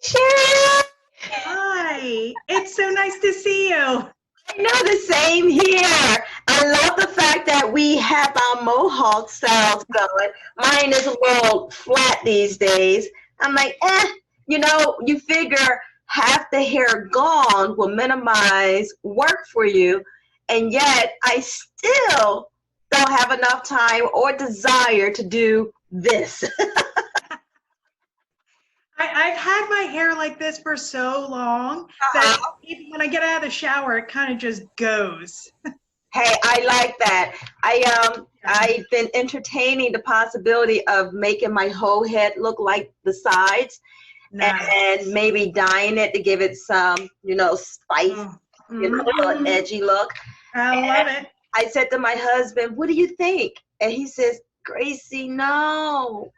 Sheri, Hi, it's so nice to see you. I know the same here. I love the fact that we have our mohawk styles going. Mine is a little flat these days. I'm like, you figure half the hair gone will minimize work for you, and yet I still don't have enough time or desire to do this. I've had my hair like this for so long that Uh-huh. even when I get out of the shower, it kind of just goes. Hey, I like that. Yeah. I've been entertaining the possibility of making my whole head look like the sides and Nice. maybe dyeing it to give it some, spice, Mm. a little Mhm. edgy look. I love And it. I said to my husband, "What do you think?" And he says, "Gracie, no."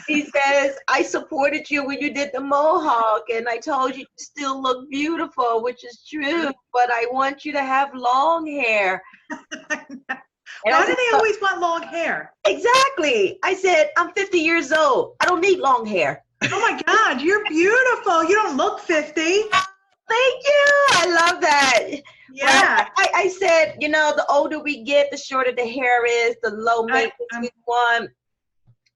He says, "I supported you when you did the mohawk, and I told you you still look beautiful," which is true, but I want you to have long hair. And I Why do said, they "Look, always want long hair? exactly." I said, "I'm 50 years old. I don't need long hair." Oh my God, you're beautiful. You don't look 50. Thank you. I love that. But Yeah. I said, the older we get, the shorter the hair is, the low I, maintenance we I'm, want.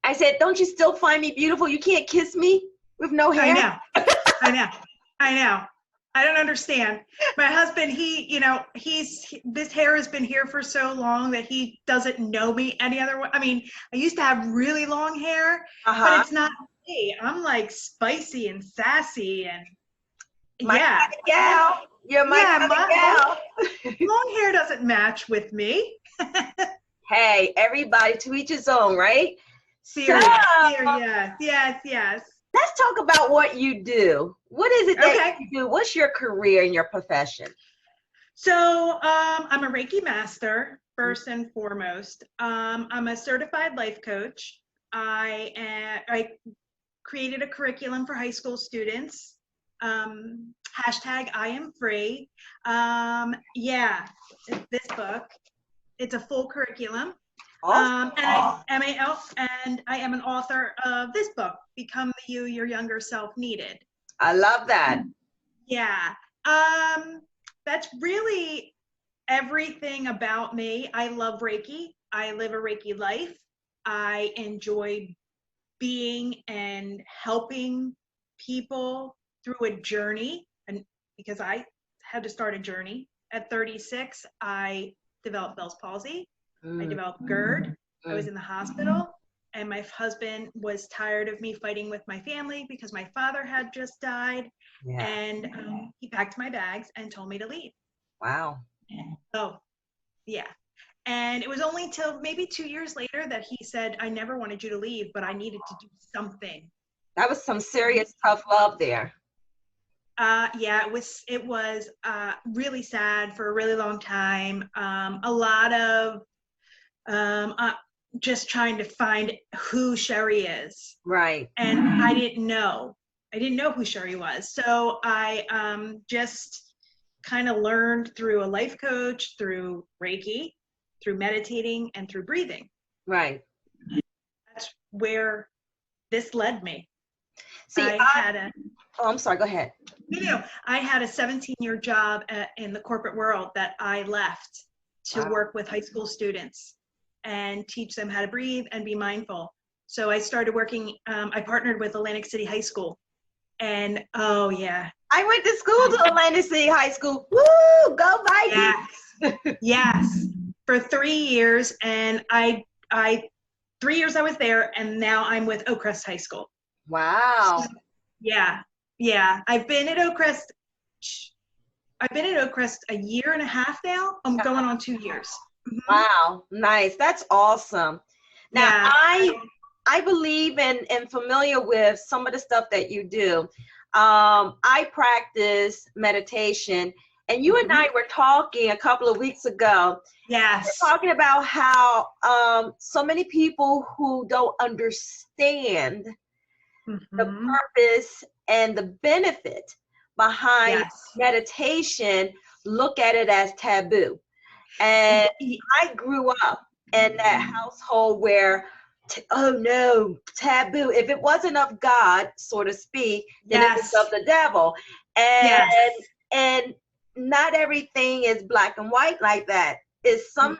I said, "Don't you still find me beautiful? You can't kiss me with no I hair?" know. I know. I know. I don't understand. My husband, this hair has been here for so long that he doesn't know me any other way. I mean, I used to have really long hair, but Uh-huh. it's not me. I'm like spicy and sassy and My yeah. kind of gal. You're my Yeah, kind of my gal. long hair doesn't match with me. Hey, everybody to each his own, right? So Serious. Serious. Yes, yes. let's talk about what you do. What is it that Okay. you do? What's your career and your profession? So I'm a Reiki master, first and foremost. I'm a certified life coach. I created a curriculum for high school students. Hashtag I am free. Yeah, this book. It's a full curriculum. Awesome. And I am an author of this book, Become the You Your Younger Self Needed. I love that. Yeah. That's really everything about me. I love Reiki. I live a Reiki life. I enjoy being and helping people through a journey. And because I had to start a journey at 36, I developed Bell's palsy. I Mm, developed GERD. I was mm, in the hospital, and my husband was tired of me fighting with my family because my father had just died. yeah. And he packed my bags and told me to leave. Wow. Oh, yeah. And it was only till maybe 2 years later that he said, I never wanted you to leave, but I needed to do something. That was some serious tough love there. Yeah, it was really sad for a really long time. A lot of just trying to find who Sheri is. Right. And I didn't know. I didn't know who Sheri was. So I just kind of learned through a life coach, through Reiki, through meditating, and through breathing. Right. That's where this led me. See, oh, I'm sorry, go ahead. I had a 17-year job in the corporate world that I left to Wow. work with high school students and teach them how to breathe and be mindful. So I started working, I partnered with Atlantic City High School. And oh yeah. I went to school to Atlantic City High School. Woo! Go Vikings! Yes. Yes. For 3 years. And 3 years I was there, and now I'm with Oakcrest High School. Wow. Yeah. Yeah. I've been at Oakcrest a year and a half now. I'm going on 2 years. Wow. Nice. That's awesome. Now, Yeah. I believe in and familiar with some of the stuff that you do. I practice meditation, and you and I were talking a couple of weeks ago. Yes. We're talking about how so many people who don't understand the purpose and the benefit behind Yes. meditation look at it as taboo. And I grew up in that household where oh no, taboo. If it wasn't of God, so to speak, then it was Yes. of the devil. And Yes. and not everything is black and white like that. It's some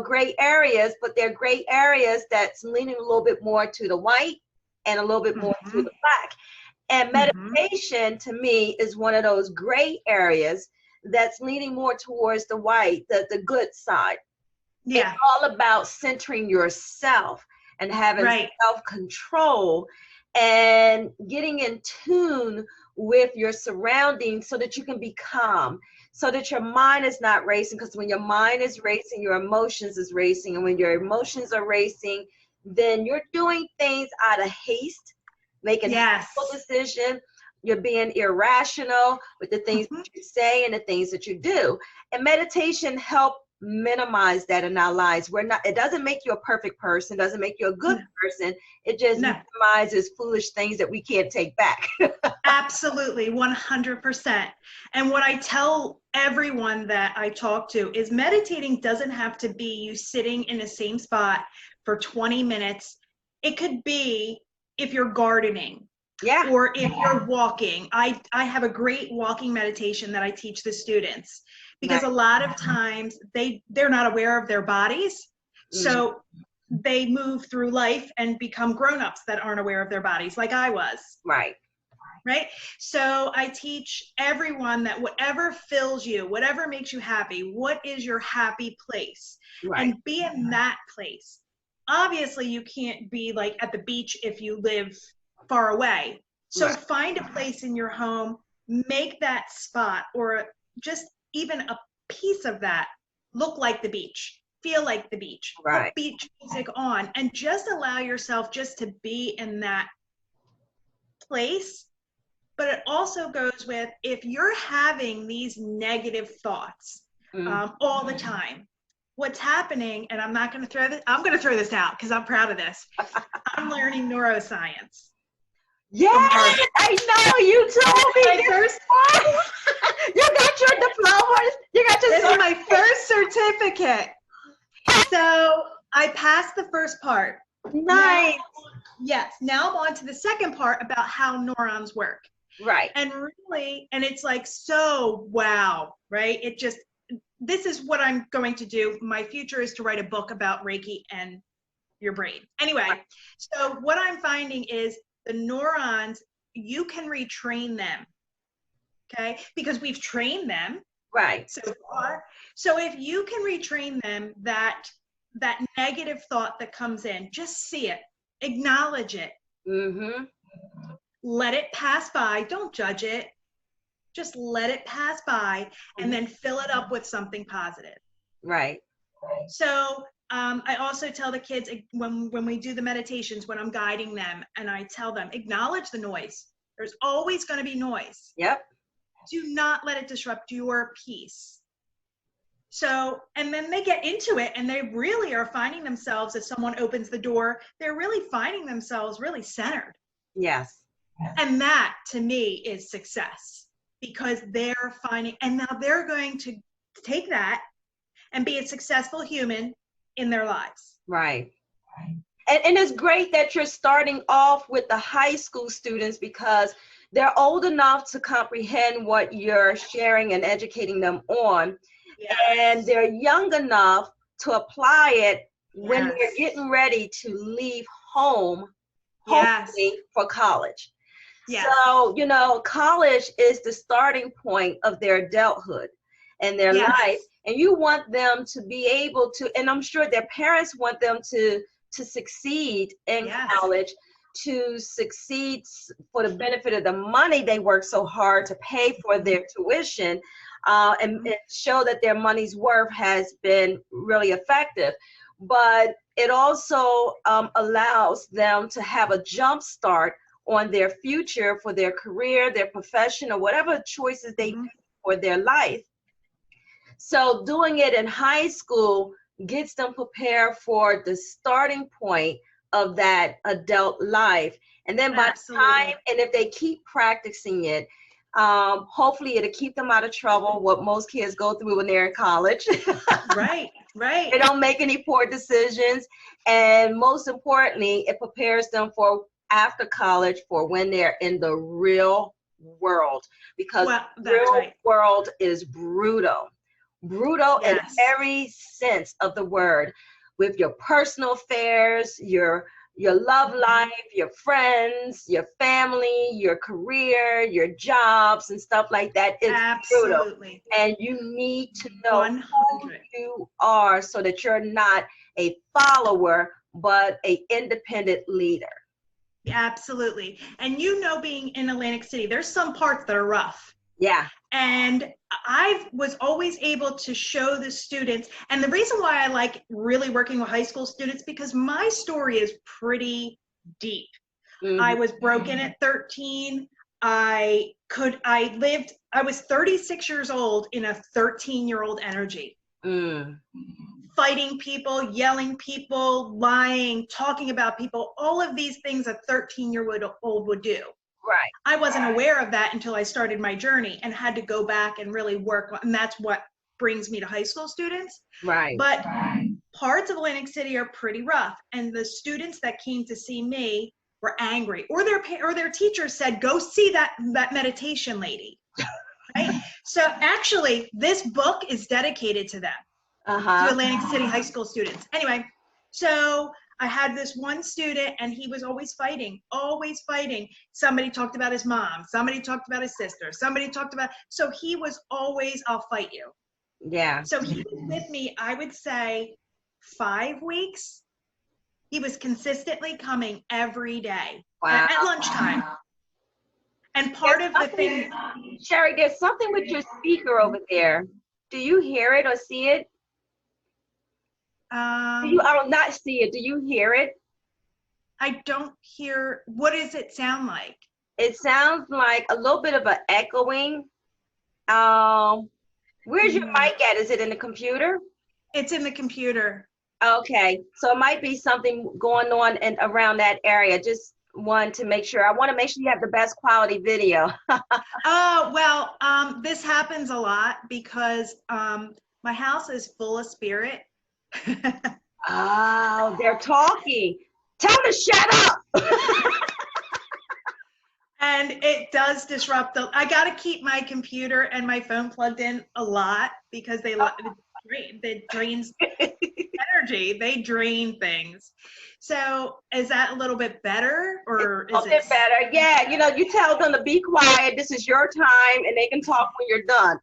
gray areas, but they're gray areas that's leaning a little bit more to the white and a little bit more to the black. And meditation to me is one of those gray areas that's leaning more towards the white, the good side. Yeah. It's all about centering yourself and having Right. self-control and getting in tune with your surroundings so that you can be calm, so that your mind is not racing. Because when your mind is racing, your emotions is racing. And when your emotions are racing, then you're doing things out of haste, making hateful decisions. You're being irrational with the things that you say and the things that you do. And meditation helps minimize that in our lives. It doesn't make you a perfect person, doesn't make you a good person. It just minimizes foolish things that we can't take back. Absolutely, 100%. And what I tell everyone that I talk to is meditating doesn't have to be you sitting in the same spot for 20 minutes. It could be if you're gardening. Yeah. Or if you're walking. I have a great walking meditation that I teach the students, because a lot of times they're not aware of their bodies. So they move through life and become grown-ups that aren't aware of their bodies, like I was. Right. So I teach everyone that whatever fills you, whatever makes you happy, what is your happy place? And be in that place. Obviously, you can't be like at the beach if you live far away. So find a place in your home, make that spot, or just even a piece of that look like the beach, feel like the beach, put beach music on, and just allow yourself just to be in that place. But it also goes with, if you're having these negative thoughts all the time, what's happening, and I'm going to throw this out because I'm proud of this. I'm learning neuroscience. Yes, I know, you told me this. You got your diplomas. You got your This is my first certificate. So I passed the first part. Nice. Now I'm on to the second part about how neurons work. Right. And really, and it's like, so wow, right? This is what I'm going to do. My future is to write a book about Reiki and your brain. Anyway, so what I'm finding is the neurons, you can retrain them, okay? Because we've trained them so far. So if you can retrain them, that negative thought that comes in, just see it, acknowledge it, let it pass by, don't judge it, just let it pass by, and then fill it up with something positive. So I also tell the kids when we do the meditations, when I'm guiding them, and I tell them, acknowledge the noise. There's always going to be noise. Do not let it disrupt your peace. So, and then they get into it, and they really are finding themselves, if someone opens the door, they're really finding themselves really centered. And that, to me, is success, because they're finding, and now they're going to take that and be a successful human in their lives. And it's great that you're starting off with the high school students, because they're old enough to comprehend what you're sharing and educating them on. And they're young enough to apply it when they're getting ready to leave home, hopefully for college. So, college is the starting point of their adulthood and their life. And you want them to be able to, and I'm sure their parents want them to succeed in college, to succeed for the benefit of the money they work so hard to pay for their tuition, and show that their money's worth has been really effective. But it also allows them to have a jump start on their future, for their career, their profession, or whatever choices they make for their life. So doing it in high school gets them prepared for the starting point of that adult life. And then by the time, and if they keep practicing it, hopefully it'll keep them out of trouble, what most kids go through when they're in college. Right. They don't make any poor decisions. And most importantly, it prepares them for after college for when they're in the real world, because Well, the that's real right. world is brutal. Brutal in Yes. every sense of the word, with your personal affairs, your love life, your friends, your family, your career, your jobs, and stuff like that. It's brutal. Absolutely. And you need to know 100. who you are so that you're not a follower, but an independent leader. Absolutely. And you know, being in Atlantic City, there's some parts that are rough. Yeah. And I was always able to show the students, and the reason why I like really working with high school students, because my story is pretty deep. I was broken at 13. I was 36 years old in a 13-year-old energy. Fighting people, yelling people, lying, talking about people, all of these things a 13-year-old would do. Right. I wasn't aware of that until I started my journey and had to go back and really work. And that's what brings me to high school students. Right. But parts of Atlantic City are pretty rough. And the students that came to see me were angry, or their teachers said, go see that meditation lady. Right? So actually, this book is dedicated to them, to Atlantic City high school students. Anyway, so I had this one student, and he was always fighting, always fighting. Somebody talked about his mom. Somebody talked about his sister. Somebody talked about, so he was always, I'll fight you. Yeah. So he was with me, I would say 5 weeks. He was consistently coming every day. Wow. At lunchtime. And part of the thing, Sheri, there's something with your speaker over there. Do you hear it or see it? I don't not see it. Do you hear it? I don't hear. What does it sound like? It sounds like a little bit of an echoing. Where's your mic at? Is it in the computer? It's in the computer. Okay, so it might be something going on and around that area. Just want to make sure. I want to make sure you have the best quality video. Oh, well, this happens a lot because my house is full of spirit. Oh, they're talking. Tell them to shut up. And it does disrupt I got to keep my computer and my phone plugged in a lot because it drains energy. They drain things. So is that a little bit better, or is it? A bit better? Yeah. You know, you tell them to be quiet. This is your time, and they can talk when you're done.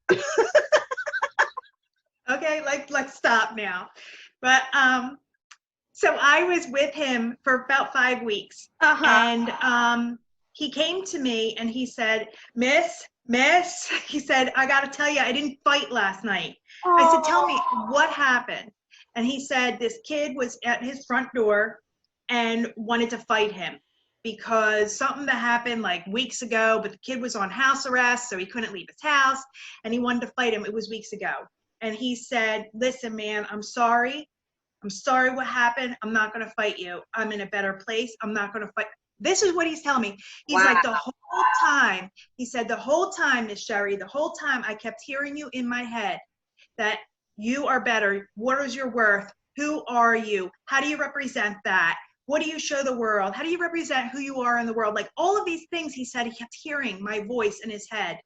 Okay, let's stop now. But so I was with him for about 5 weeks, and he came to me and he said, Miss, he said, I got to tell you, I didn't fight last night. I said, tell me what happened. And he said this kid was at his front door and wanted to fight him because something that happened like weeks ago, but the kid was on house arrest, so he couldn't leave his house, and he wanted to fight him. It was weeks ago. And he said, listen, man, I'm sorry. I'm sorry what happened. I'm not going to fight you. I'm in a better place. I'm not going to fight. This is what he's telling me. He's like, the whole time, he said, the whole time, Miss Sheri, the whole time I kept hearing you in my head that you are better. What is your worth? Who are you? How do you represent that? What do you show the world? How do you represent who you are in the world? Like all of these things, he said, he kept hearing my voice in his head.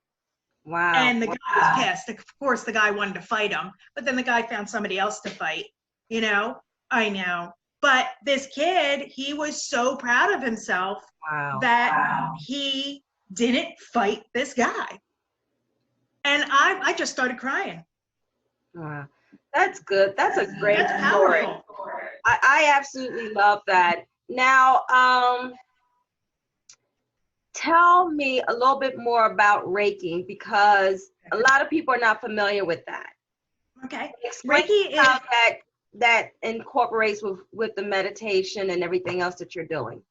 Wow. And the guy was pissed. Of course, the guy wanted to fight him, but then the guy found somebody else to fight. You know, I know. But this kid, he was so proud of himself that he didn't fight this guy. And I just started crying. Wow. That's good. That's a great That's story. powerful. I absolutely love that. Now, tell me a little bit more about Reiki, because a lot of people are not familiar with that. Okay. Explain how that incorporates with the meditation and everything else that you're doing.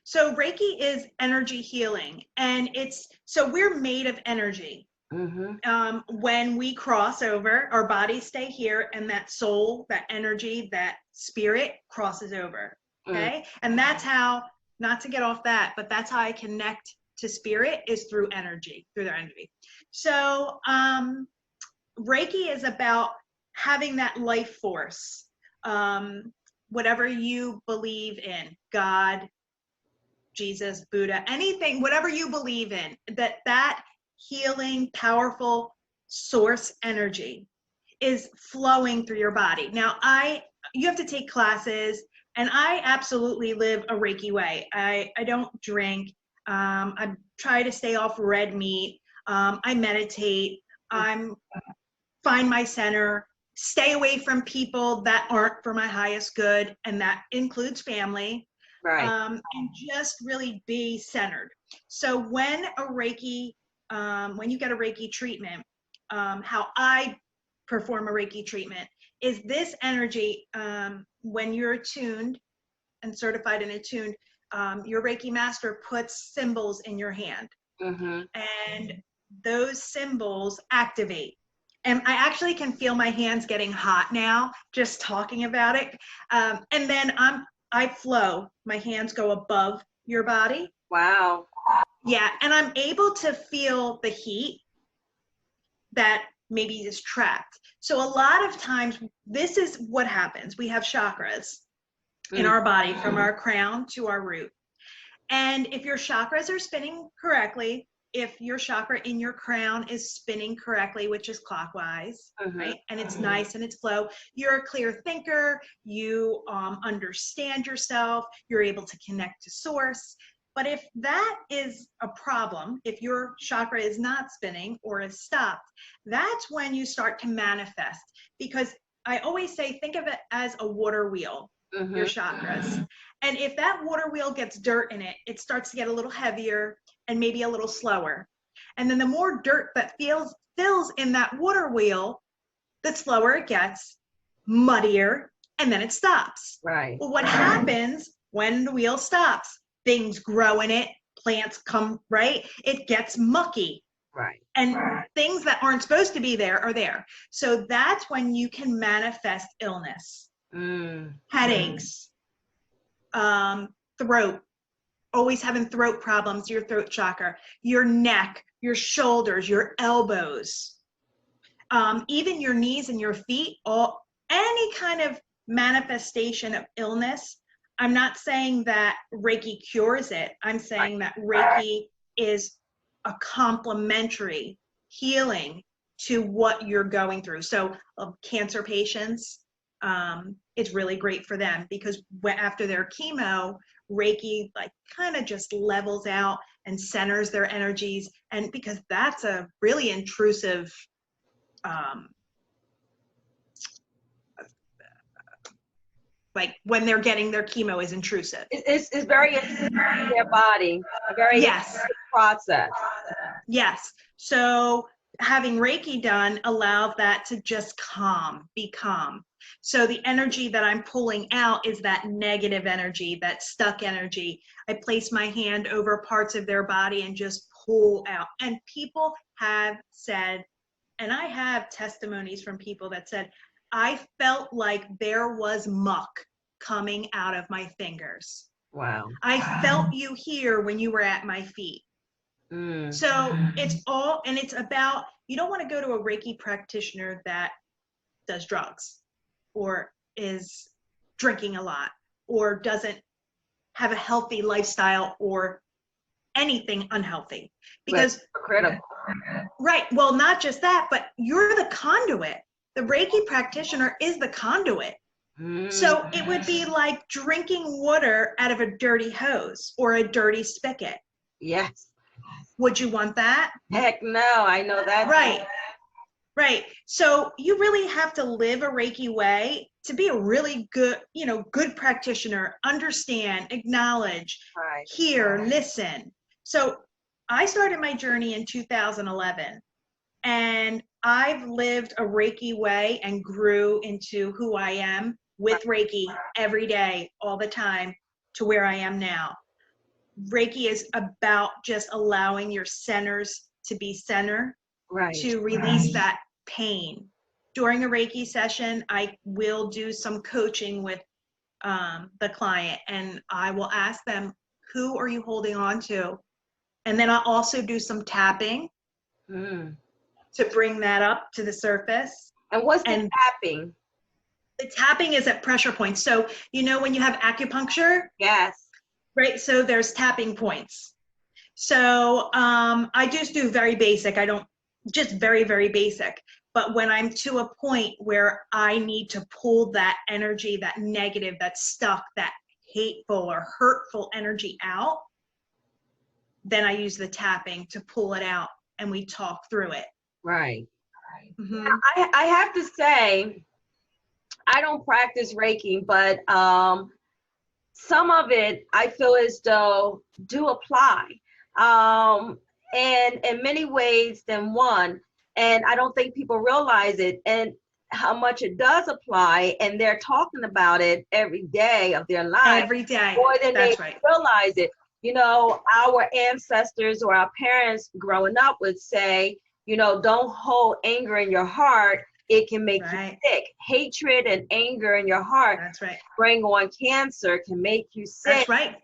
So Reiki is energy healing, and so we're made of energy. When we cross over, our bodies stay here, and that soul, that energy, that spirit crosses over. Okay. And that's how, not to get off that, but that's how I connect to spirit, is through energy, through their energy. So Reiki is about having that life force, whatever you believe in, God, Jesus, Buddha, anything, whatever you believe in, that healing, powerful source energy is flowing through your body. Now, you have to take classes, and I absolutely live a Reiki way. I don't drink. I try to stay off red meat. I meditate. I find my center, stay away from people that aren't for my highest good, and that includes family. Right. And just really be centered. So when when you get a Reiki treatment, how I perform a Reiki treatment is this energy, when you're attuned and certified and attuned, your Reiki master puts symbols in your hand, and those symbols activate. And I actually can feel my hands getting hot now just talking about it. And then I flow. My hands go above your body. Wow. Yeah, and I'm able to feel the heat that maybe is trapped. So a lot of times, this is what happens. We have chakras in our body, from our crown to our root. And if your chakras are spinning correctly, if your chakra in your crown is spinning correctly, which is clockwise, right, and it's nice and it's flow, you're a clear thinker, you understand yourself, you're able to connect to source. But if that is a problem, if your chakra is not spinning or is stopped, that's when you start to manifest. Because I always say, think of it as a water wheel, your chakras. And if that water wheel gets dirt in it, it starts to get a little heavier and maybe a little slower. And then the more dirt that fills in that water wheel, the slower it gets, muddier, and then it stops. Right. Well, what happens when the wheel stops? Things grow in it, plants come, right? It gets mucky. Right. And things that aren't supposed to be there are there. So that's when you can manifest illness, headaches, throat, always having throat problems, your throat chakra, your neck, your shoulders, your elbows, even your knees and your feet, any kind of manifestation of illness. I'm not saying that Reiki cures it. I'm saying that Reiki is a complementary healing to what you're going through. So cancer patients, it's really great for them, because after their chemo, Reiki like kind of just levels out and centers their energies. And because that's a really intrusive, like when they're getting their chemo is intrusive. It's very intrusive to their body, a very intrusive process. Yes. So having Reiki done allows that to just be calm. So the energy that I'm pulling out is that negative energy, that stuck energy. I place my hand over parts of their body and just pull out. And people have said, and I have testimonies from people that said, I felt like there was muck coming out of my fingers. Wow. I felt you here when you were at my feet. So it's all, and it's about, you don't want to go to a Reiki practitioner that does drugs or is drinking a lot or doesn't have a healthy lifestyle or anything unhealthy. Because critical. Right. Well, not just that, but you're the conduit. The Reiki practitioner is the conduit. So it would be like drinking water out of a dirty hose or a dirty spigot. Yes. Would you want that? Heck no, I know that. Right. Right. So you really have to live a Reiki way to be a really good, good practitioner, understand, acknowledge, hear, listen. So I started my journey in 2011, and I've lived a Reiki way and grew into who I am with Reiki every day, all the time, to where I am now. Reiki is about just allowing your centers to be center, to release that pain. During a Reiki session, I will do some coaching with the client, and I will ask them, who are you holding on to? And then I'll also do some tapping to bring that up to the surface. And what's the And tapping? the tapping is at pressure points. So, you know, when you have acupuncture, Yes. right? So there's tapping points. So I just do very basic. I don't, just very, very basic. But when I'm to a point where I need to pull that energy, that negative, that stuck, that hateful or hurtful energy out, then I use the tapping to pull it out and we talk through it. Right. Mm-hmm. Now, I have to say, I don't practice Reiki, but some of it I feel as though do apply, and in many ways than one. And I don't think people realize it and how much it does apply. And they're talking about it every day of their life, Every day. more than That's they right. realize it. You know, our ancestors or our parents growing up would say, you know, don't hold anger in your heart. It can make you sick. Hatred and anger in your heart That's right. bring on cancer, can make you sick. That's right.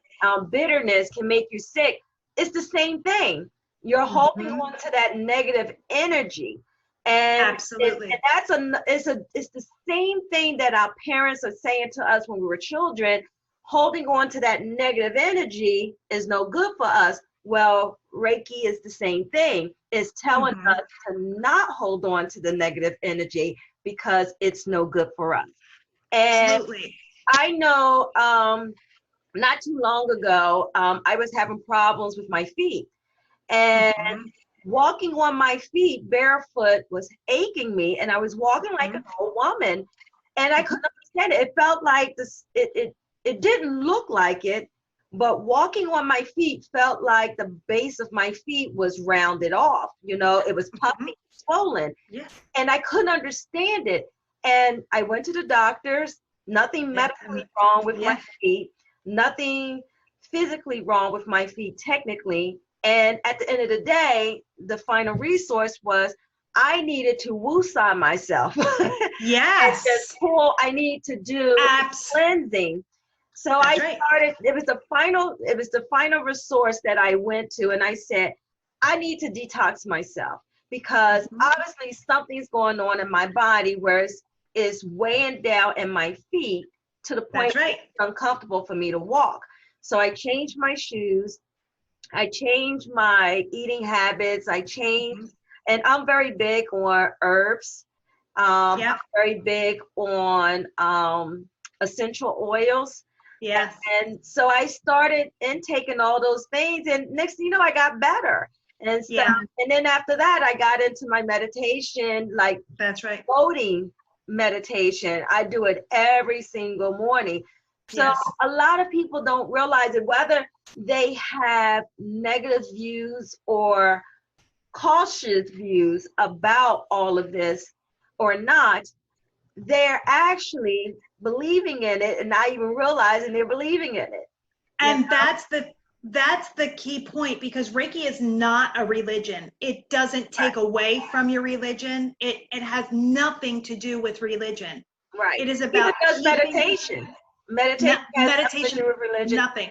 Bitterness can make you sick. It's the same thing. You're holding on to that negative energy. And absolutely. And it's the same thing that our parents are saying to us when we were children. Holding on to that negative energy is no good for us. Well, Reiki is the same thing. It's telling us to not hold on to the negative energy because it's no good for us. And absolutely. I know not too long ago, I was having problems with my feet. And walking on my feet barefoot was aching me. And I was walking like an old woman. And I couldn't understand it. It felt like this, it didn't look like it, but walking on my feet felt like the base of my feet was rounded off. You know, it was puffy, swollen. Yeah. And I couldn't understand it. And I went to the doctors, nothing medically wrong with my feet, nothing physically wrong with my feet technically. And at the end of the day, the final resource was I needed to woosah myself. Yes. And just I need to do cleansing. So I started, it was the final resource that I went to, and I said, I need to detox myself because obviously something's going on in my body where it's weighing down in my feet to the point where it's uncomfortable for me to walk. So I changed my shoes. I changed my eating habits. I changed, and I'm very big on herbs. I'm very big on essential oils. Yes. And so I started intaking all those things, and next thing you know, I got better and stuff. Yeah. And then after that, I got into my meditation, like floating meditation. I do it every single morning. So a lot of people don't realize it, whether they have negative views or cautious views about all of this or not, they're actually believing in it and not even realizing they're believing in it. And that's the key point, because Reiki is not a religion. It doesn't take away from your religion. It has nothing to do with religion. Right. It is about meditation. Meditation has nothing to do with religion. Nothing.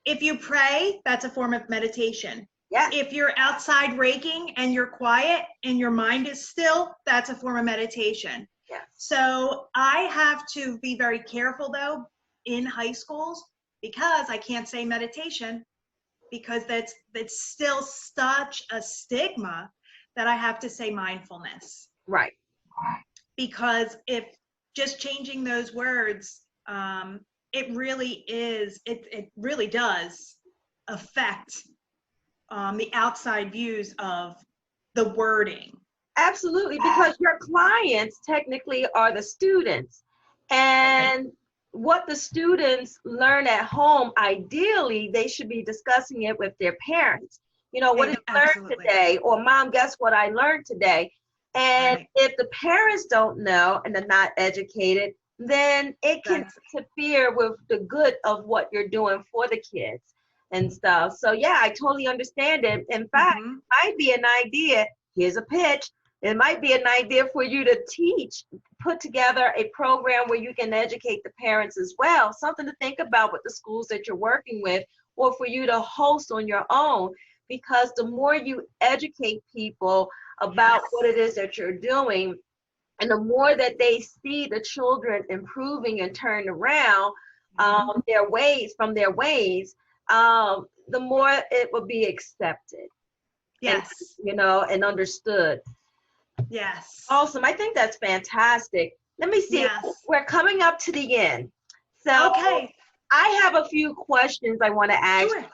If you pray, that's a form of meditation. Yeah. If you're outside raking and you're quiet and your mind is still, that's a form of meditation. Yes. So I have to be very careful though in high schools, because I can't say meditation, because that's still such a stigma that I have to say mindfulness. Right. Because if just changing those words, it really does affect the outside views of the wording. Absolutely, because your clients technically are the students, and what the students learn at home, ideally, they should be discussing it with their parents. You know, what did you learn today? Or Mom, guess what I learned today? And if the parents don't know and they're not educated, then it can interfere with the good of what you're doing for the kids and stuff. So yeah, I totally understand it. In fact, it might be an idea. Here's a pitch. It might be an idea for you to put together a program where you can educate the parents as well. Something to think about with the schools that you're working with, or for you to host on your own, because the more you educate people about what it is that you're doing, And the more that they see the children improving and turn around their ways, the more it will be accepted. Yes. And, and understood. Yes. Awesome. I think that's fantastic. Let me see. Yes. We're coming up to the end. So okay. I have a few questions I want to ask. Sure.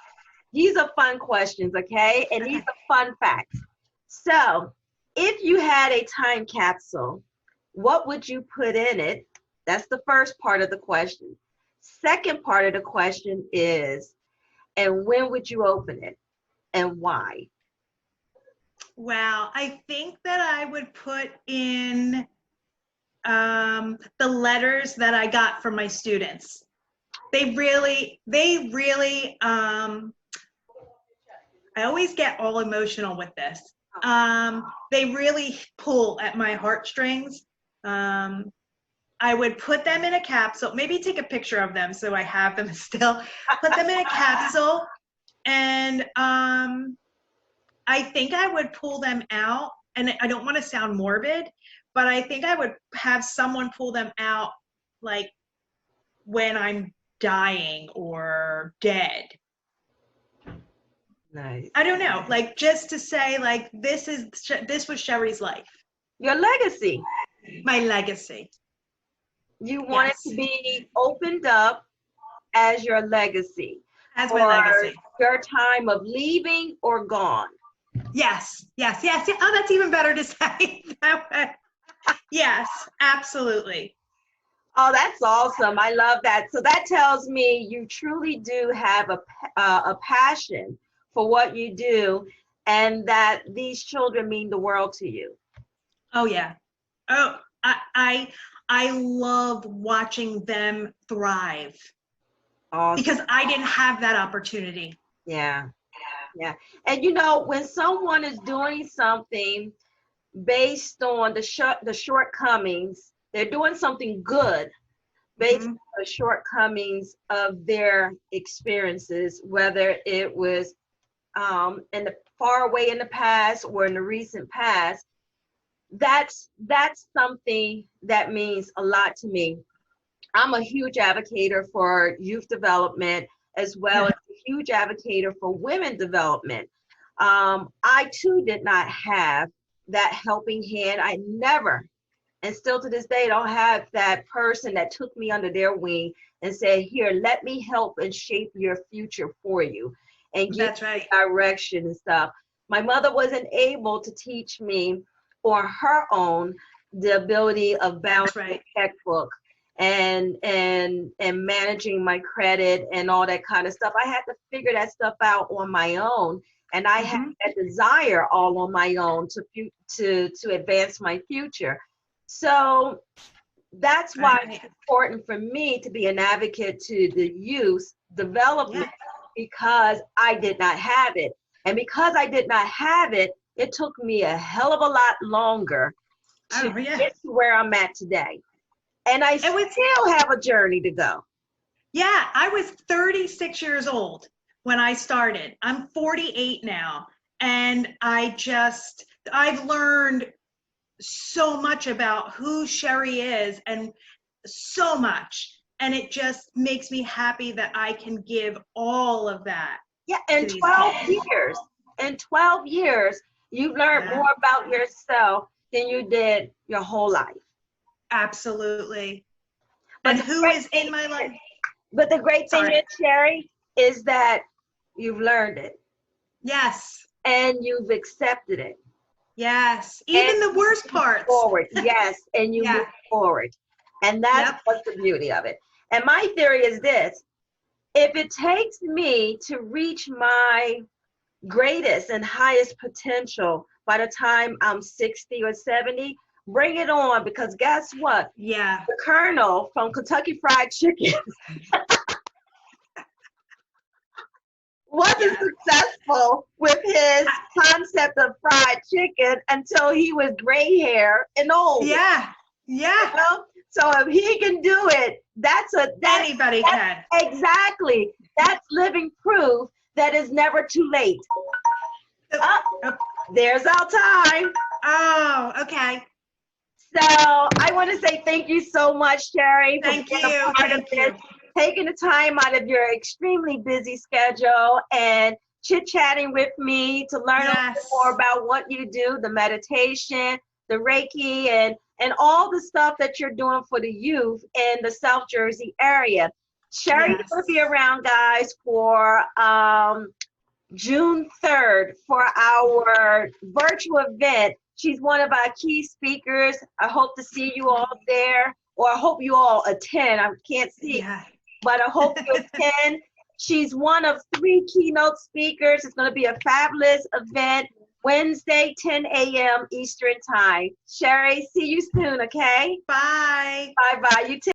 These are fun questions, okay? And these are fun facts. So if you had a time capsule, what would you put in it? That's the first part of the question. Second part of the question is, and when would you open it and why? Wow, I think that I would put in the letters that I got from my students. They really, I always get all emotional with this. They really pull at my heartstrings. I would put them in a capsule, maybe take a picture of them so I have them still, put them in a capsule, and I think I would pull them out, and I don't want to sound morbid, but I think I would have someone pull them out like when I'm dying or dead. Nice. I don't know, like just to say like this was Sheri's life. Your legacy. My legacy. You want it to be opened up as your legacy. As my legacy. Your time of leaving or gone. Yes. Oh, that's even better to say that way. Yes, absolutely. Oh, that's awesome. I love that. So that tells me you truly do have a passion for what you do, and that these children mean the world to you. Oh yeah. Oh, I love watching them thrive. Awesome. Because I didn't have that opportunity. Yeah. And when someone is doing something based on the shortcomings, they're doing something good based on the shortcomings of their experiences, whether it was in the far away in the past or in the recent past. That's something that means a lot to me. I'm a huge advocate for youth development, as well as a huge advocate for women development. I too did not have that helping hand. I never, and still to this day, don't have that person that took me under their wing and said, here, let me help and shape your future for you and give you direction and stuff. My mother wasn't able to teach me on her own the ability of balancing the checkbook and managing my credit and all that kind of stuff. I had to figure that stuff out on my own, and I had that desire all on my own to advance my future. So that's why it's important for me to be an advocate to the youth development, because I did not have it. And because I did not have it, it took me a hell of a lot longer to get to where I'm at today. And I still have a journey to go. Yeah, I was 36 years old when I started. I'm 48 now. And I've learned so much about who Sheri is, and so much. And it just makes me happy that I can give all of that. Yeah, in 12 years, you've learned more about yourself than you did your whole life. Absolutely. But who is in my life? But the great thing is, Sheri, is that you've learned it. Yes. And you've accepted it. Yes. Even the worst parts. Forward. Yes. And you move forward. And that's what's the beauty of it. And my theory is this: if it takes me to reach my greatest and highest potential by the time I'm 60 or 70, bring it on, because guess what? Yeah. The Colonel from Kentucky Fried Chicken wasn't successful with his concept of fried chicken until he was gray hair and old. Yeah. So if he can do it, anybody can. Exactly. That's living proof that it's never too late. There's our time. Oh, okay. So I want to say thank you so much, Sheri, for Thank being you. a part of Thank this, you. taking the time out of your extremely busy schedule and chit-chatting with me to learn a little more Yes. about what you do, the meditation, the Reiki, and all the stuff that you're doing for the youth in the South Jersey area. Sheri's Yes. going to be around, guys, for June 3rd for our virtual event. She's one of our key speakers. I hope to see you all there, or I hope you all attend. I can't see, Yeah. but I hope you attend. She's one of 3 keynote speakers. It's going to be a fabulous event, Wednesday, 10 a.m. Eastern Time. Sheri, see you soon, okay? Bye. Bye-bye. You take